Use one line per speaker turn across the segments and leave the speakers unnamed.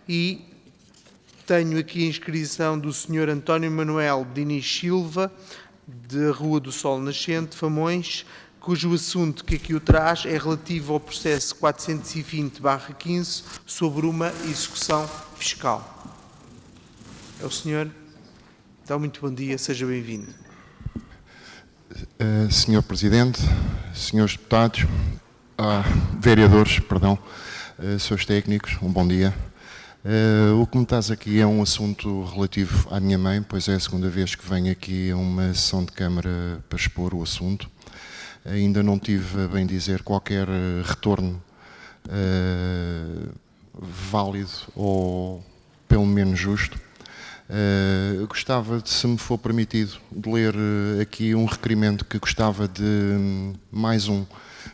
e tenho aqui a inscrição do Sr. António Manuel Diniz Silva, da Rua do Sol Nascente, Famões, cujo assunto que aqui o traz é relativo ao processo 420/15 sobre uma execução fiscal. É o senhor? Então, muito bom dia, seja bem-vindo.
Senhor Presidente, senhores deputados, vereadores, perdão, senhores técnicos, um bom dia. O que me traz aqui é um assunto relativo à minha mãe, pois é a segunda vez que venho aqui a uma sessão de Câmara para expor o assunto. Ainda não tive, a bem dizer, qualquer retorno válido ou pelo menos justo. Gostava, se me for permitido, de ler aqui um requerimento que gostava de,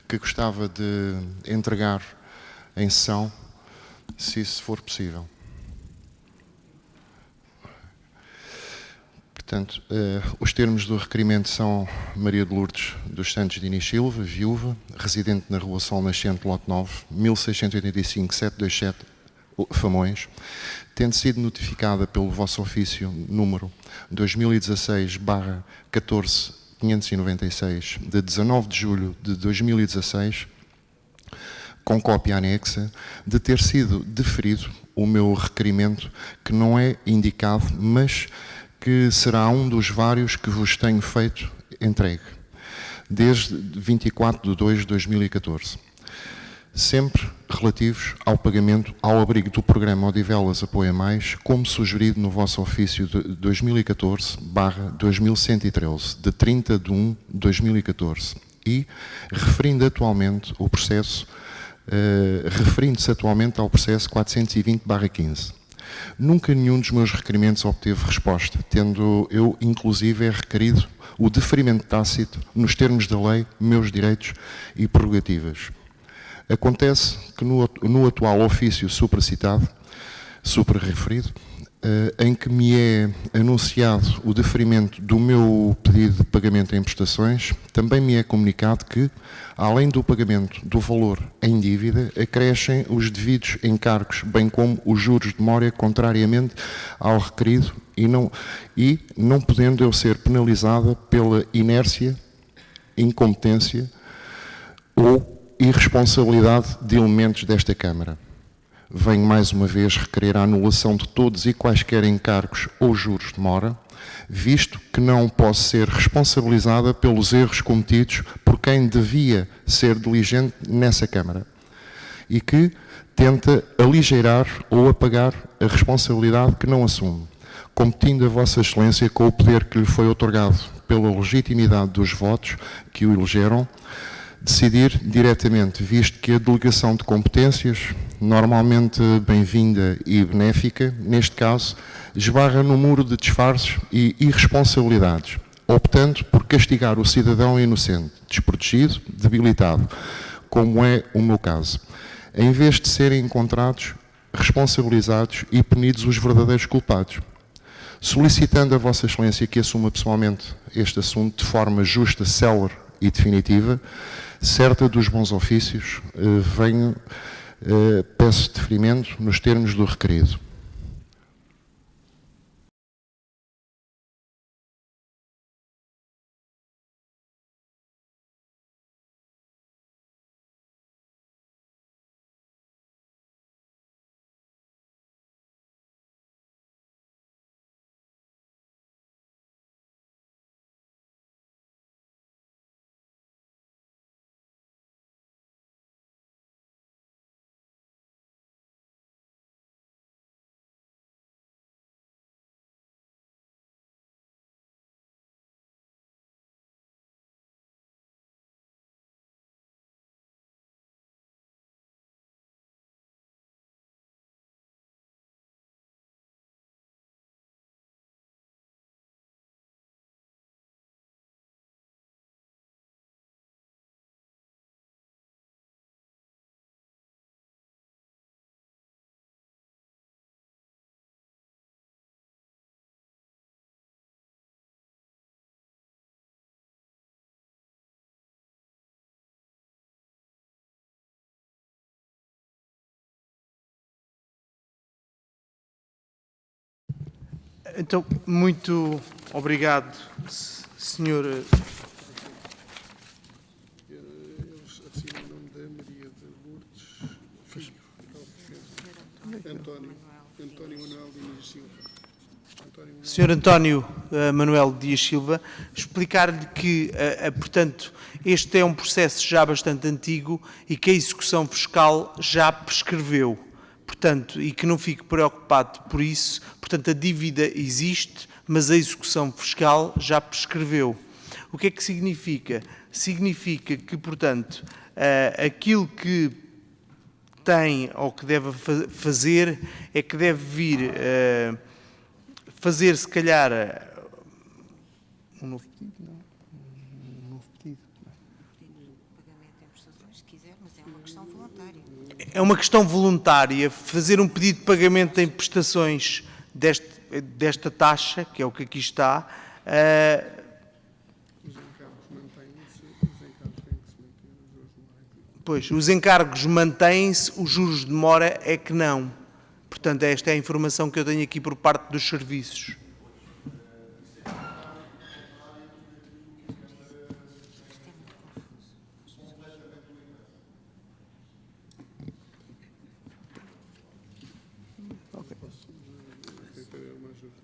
que gostava de entregar em sessão, se isso for possível. Portanto, os termos do requerimento são Maria de Lourdes dos Santos Diniz Silva, viúva, residente na Rua Sol Nascente, lote 9, 1685-727, Famões, tendo sido notificada pelo vosso ofício número 2016/14596, de 19 de julho de 2016, com cópia anexa, de ter sido deferido o meu requerimento, que não é indicado, mas que será um dos vários que vos tenho feito entregue, desde 24/2/2014. Sempre relativos ao pagamento ao abrigo do programa Odivelas Apoia Mais, como sugerido no vosso ofício de 2014/2113, de 30/1/2014, e referindo-se atualmente ao processo 420/15. Nunca nenhum dos meus requerimentos obteve resposta, tendo eu, inclusive, requerido o deferimento tácito, nos termos da lei, meus direitos e prerrogativas. Acontece que no atual ofício suprarreferido, em que me é anunciado o deferimento do meu pedido de pagamento em prestações, também me é comunicado que, além do pagamento do valor em dívida, acrescem os devidos encargos, bem como os juros de mora, contrariamente ao requerido, e não podendo eu ser penalizada pela inércia, incompetência ou irresponsabilidade de elementos desta Câmara. Venho mais uma vez requerer a anulação de todos e quaisquer encargos ou juros de mora, visto que não posso ser responsabilizada pelos erros cometidos por quem devia ser diligente nessa Câmara e que tenta aligeirar ou apagar a responsabilidade que não assume, competindo a Vossa Excelência com o poder que lhe foi outorgado pela legitimidade dos votos que o elegeram, decidir diretamente, visto que a delegação de competências, normalmente bem-vinda e benéfica, neste caso, esbarra no muro de disfarces e irresponsabilidades, optando por castigar o cidadão inocente, desprotegido, debilitado, como é o meu caso, em vez de serem encontrados, responsabilizados e punidos os verdadeiros culpados. Solicitando a Vossa Excelência que assuma pessoalmente este assunto de forma justa, célere e definitiva, certa dos bons ofícios, peço deferimento nos termos do requerido.
Então, muito obrigado, senhor.
Eles assinam o nome da Maria de Lourdes Filho, António Manuel Diniz Silva.
Sr. António Manuel Dias Silva, explicar-lhe que, portanto, este é um processo já bastante antigo e que a execução fiscal já prescreveu. Portanto, e que não fique preocupado por isso, portanto, a dívida existe, mas a execução fiscal já prescreveu. O que é que significa? Significa que, portanto, aquilo que tem ou que deve fazer é que deve vir fazer, se calhar, um novo pedido, não? Um novo pedido.
Pagamento em prestações, se quiser, mas é uma questão voluntária.
É uma questão voluntária fazer um pedido de pagamento em prestações desta taxa, que é o que aqui está.
Os encargos mantêm-se, os encargos têm que se manter, os juros de mora.
Pois, os encargos mantêm-se, os juros de mora é que não. Portanto, esta é a informação que eu tenho aqui por parte dos serviços.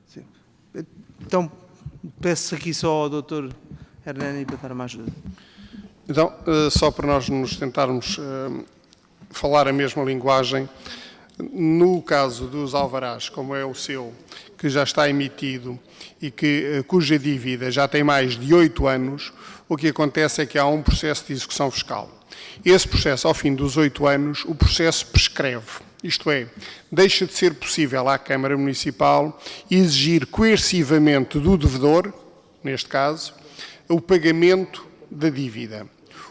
Sim. Então, peço aqui só ao Dr. Hernani para dar uma ajuda.
Então, só para nós nos tentarmos falar a mesma linguagem, no caso dos alvarás, como é o seu, que já está emitido e cuja dívida já tem mais de 8 anos, o que acontece é que há um processo de execução fiscal. Esse processo, ao fim dos 8 anos, o processo prescreve. Isto é, deixa de ser possível à Câmara Municipal exigir coercivamente do devedor, neste caso, o pagamento da dívida.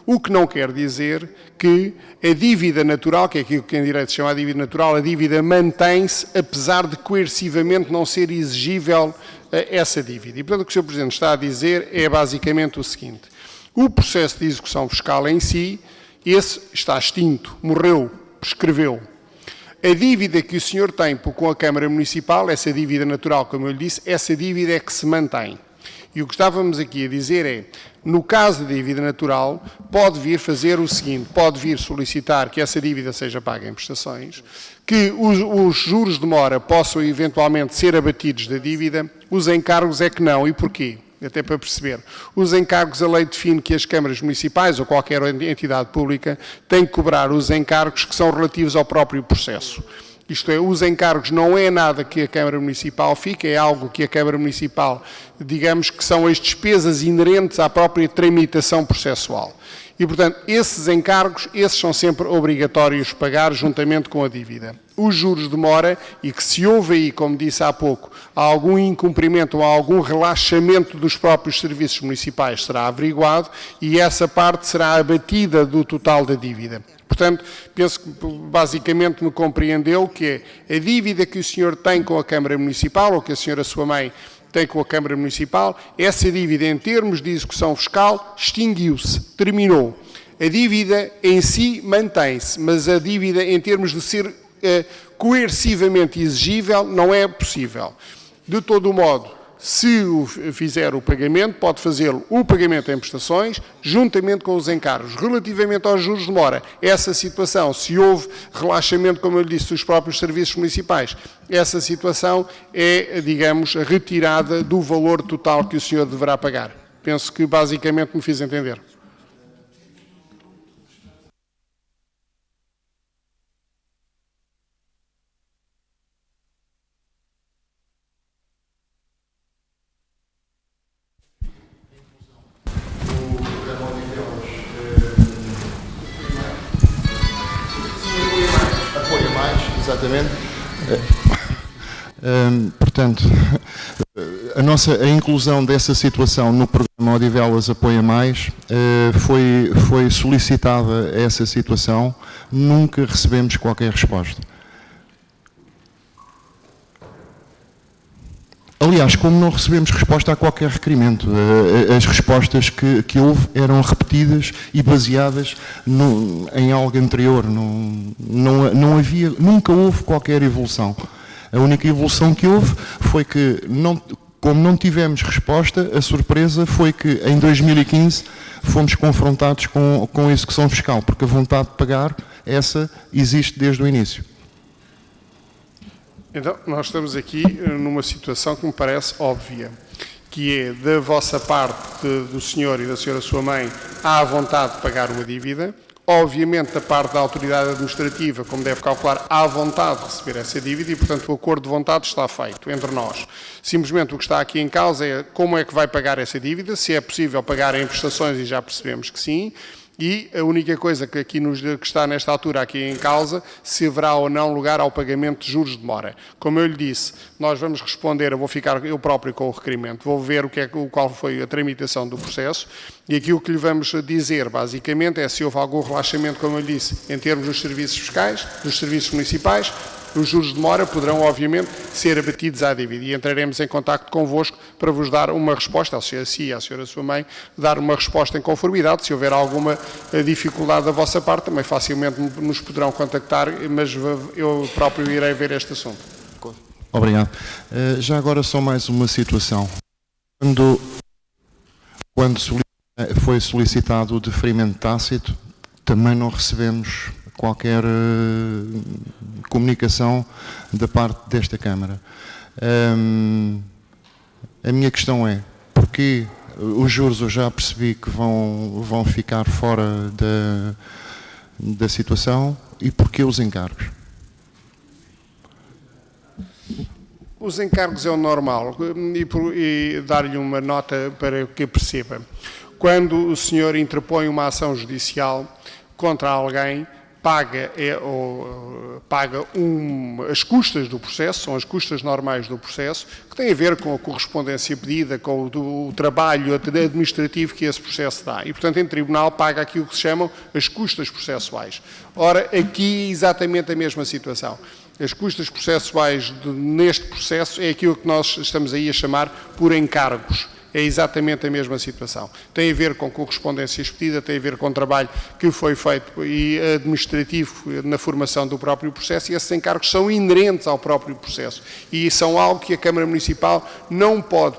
O que não quer dizer que a dívida natural, que é aquilo que em direito se chama a dívida natural, a dívida mantém-se, apesar de coercivamente não ser exigível essa dívida. E, portanto, o que o Sr. Presidente está a dizer é basicamente o seguinte: o processo de execução fiscal em si, esse está extinto, morreu, prescreveu. A dívida que o senhor tem com a Câmara Municipal, essa dívida natural, como eu lhe disse, essa dívida é que se mantém. E o que estávamos aqui a dizer é, no caso da dívida natural, pode vir fazer o seguinte, pode vir solicitar que essa dívida seja paga em prestações, que os juros de mora possam eventualmente ser abatidos da dívida, os encargos é que não. E porquê? Até para perceber. Os encargos, a lei define que as câmaras municipais ou qualquer entidade pública têm que cobrar os encargos que são relativos ao próprio processo. Isto é, os encargos não é nada que a Câmara Municipal fica, é algo que a Câmara Municipal, digamos que são as despesas inerentes à própria tramitação processual. E, portanto, esses encargos, esses são sempre obrigatórios pagar juntamente com a dívida. Os juros de mora, e que se houve aí, como disse há pouco, algum incumprimento ou algum relaxamento dos próprios serviços municipais, será averiguado e essa parte será abatida do total da dívida. Portanto, penso que basicamente me compreendeu que é a dívida que o senhor tem com a Câmara Municipal, ou que a senhora, sua mãe, tem com a Câmara Municipal, essa dívida em termos de execução fiscal extinguiu-se, terminou. A dívida em si mantém-se, mas a dívida em termos de ser coercivamente exigível não é possível. De todo o modo, se fizer o pagamento, pode fazê-lo o pagamento em prestações, juntamente com os encargos. Relativamente aos juros de mora, essa situação, se houve relaxamento, como eu lhe disse, dos próprios serviços municipais, essa situação é, digamos, retirada do valor total que o senhor deverá pagar. Penso que basicamente me fiz entender.
Apoia mais, exatamente. Portanto, a inclusão dessa situação no programa Odivelas Apoia Mais foi solicitada essa situação, nunca recebemos qualquer resposta. Aliás, como não recebemos resposta a qualquer requerimento, as respostas que houve eram repetidas e baseadas em algo anterior, nunca houve qualquer evolução. A única evolução que houve foi que, como não tivemos resposta, a surpresa foi que em 2015 fomos confrontados com a execução fiscal, porque a vontade de pagar, essa existe desde o início.
Então, nós estamos aqui numa situação que me parece óbvia, que é, da vossa parte, do senhor e da senhora sua mãe, há a vontade de pagar uma dívida. Obviamente, da parte da autoridade administrativa, como deve calcular, há a vontade de receber essa dívida e, portanto, o acordo de vontade está feito entre nós. Simplesmente o que está aqui em causa é como é que vai pagar essa dívida, se é possível pagar em prestações, e já percebemos que sim. E a única coisa que aqui que está nesta altura aqui em causa, se haverá ou não lugar ao pagamento de juros de mora. Como eu lhe disse, nós vamos responder, eu vou ficar eu próprio com o requerimento, vou ver qual foi a tramitação do processo e aquilo que lhe vamos dizer, basicamente, é se houve algum relaxamento, como eu lhe disse, em termos dos serviços fiscais, dos serviços municipais. Os juros de mora poderão, obviamente, ser abatidos à dívida e entraremos em contacto convosco para vos dar uma resposta, a si e à senhora sua mãe, dar uma resposta em conformidade. Se houver alguma dificuldade da vossa parte, também facilmente nos poderão contactar, mas eu próprio irei ver este assunto.
Obrigado. Já agora só mais uma situação. Quando foi solicitado o deferimento tácito, também não recebemos qualquer comunicação da parte desta Câmara. A minha questão é, porquê os juros eu já percebi que vão ficar fora da situação e porquê os encargos?
Os encargos é o normal e dar-lhe uma nota para que perceba. Quando o senhor interpõe uma ação judicial contra alguém, paga as custas do processo, são as custas normais do processo, que têm a ver com a correspondência pedida, com o trabalho administrativo que esse processo dá. E, portanto, em tribunal paga aquilo que se chamam as custas processuais. Ora, aqui é exatamente a mesma situação. As custas processuais neste processo é aquilo que nós estamos aí a chamar por encargos. É exatamente a mesma situação. Tem a ver com correspondência expedida, tem a ver com trabalho que foi feito e administrativo na formação do próprio processo e esses encargos são inerentes ao próprio processo e são algo que a Câmara Municipal não pode,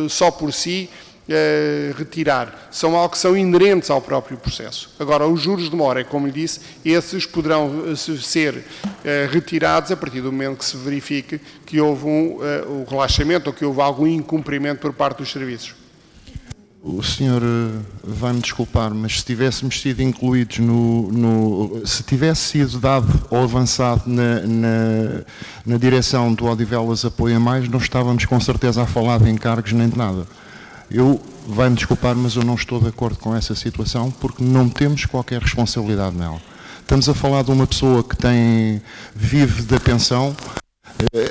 só por si, retirar. São algo que são inerentes ao próprio processo. Agora, os juros de mora, como lhe disse, esses poderão ser retirados a partir do momento que se verifique que houve um relaxamento ou que houve algum incumprimento por parte dos serviços.
O senhor vai-me desculpar, mas se tivéssemos sido incluídos se tivesse sido dado ou avançado na direção do Odivelas Apoio a Mais, não estávamos com certeza a falar de encargos nem de nada. Vai-me desculpar, mas eu não estou de acordo com essa situação porque não temos qualquer responsabilidade nela. Estamos a falar de uma pessoa que vive da pensão,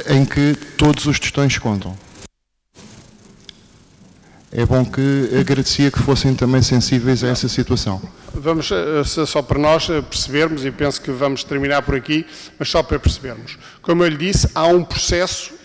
em que todos os tostões contam. É bom que agradecia que fossem também sensíveis a essa situação.
Vamos, só para nós percebermos, e penso que vamos terminar por aqui, mas só para percebermos. Como eu lhe disse, há um processo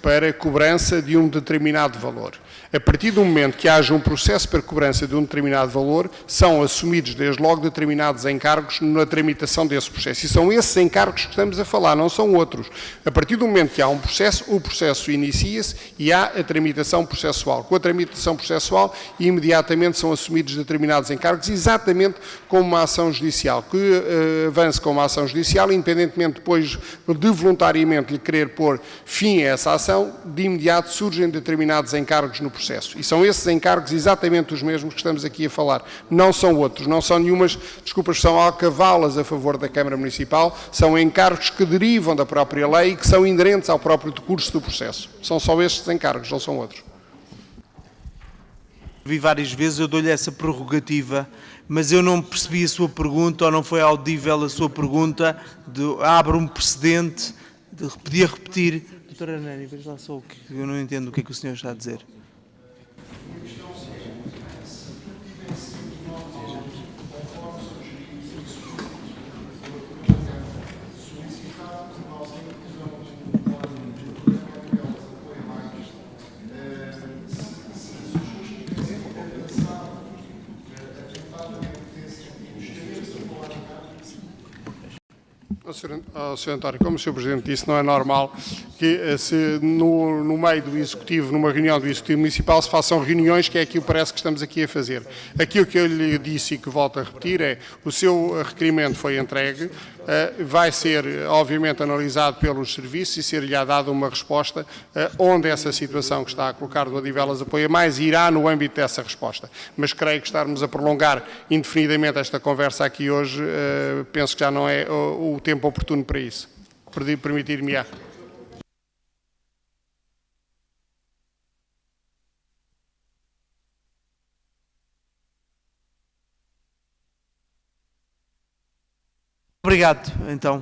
para cobrança de um determinado valor. A partir do momento que haja um processo para cobrança de um determinado valor, são assumidos desde logo determinados encargos na tramitação desse processo. E são esses encargos que estamos a falar, não são outros. A partir do momento que há um processo, o processo inicia-se e há a tramitação processual. Com a tramitação processual, imediatamente são assumidos determinados encargos, exatamente como uma ação judicial. Que avance com uma ação judicial, independentemente depois de voluntariamente lhe querer pôr fim a essa ação, de imediato surgem determinados encargos no processo. E são esses encargos exatamente os mesmos que estamos aqui a falar. Não são outros, não são nenhumas, desculpas, são alcavalas a favor da Câmara Municipal, são encargos que derivam da própria lei e que são inerentes ao próprio decurso do processo. São só estes encargos, não são outros.
Vi várias vezes, eu dou-lhe essa prerrogativa, mas eu não percebi a sua pergunta ou não foi audível a sua pergunta abre um precedente, podia repetir. Doutora Nani, veja lá só o que eu não entendo o que é que o senhor está a dizer.
Sr. António, como o Sr. Presidente disse, não é normal que se no meio do Executivo, numa reunião do Executivo Municipal, se façam reuniões, que é aquilo que parece que estamos aqui a fazer. Aquilo que eu lhe disse e que volto a repetir é: o seu requerimento foi entregue, vai ser, obviamente, analisado pelos serviços e ser-lhe dada uma resposta onde essa situação que está a colocar do Odivelas Apoia Mais irá no âmbito dessa resposta. Mas creio que estarmos a prolongar indefinidamente esta conversa aqui hoje, penso que já não é o tempo oportuno para isso. Permitir-me-á.
Obrigado, então.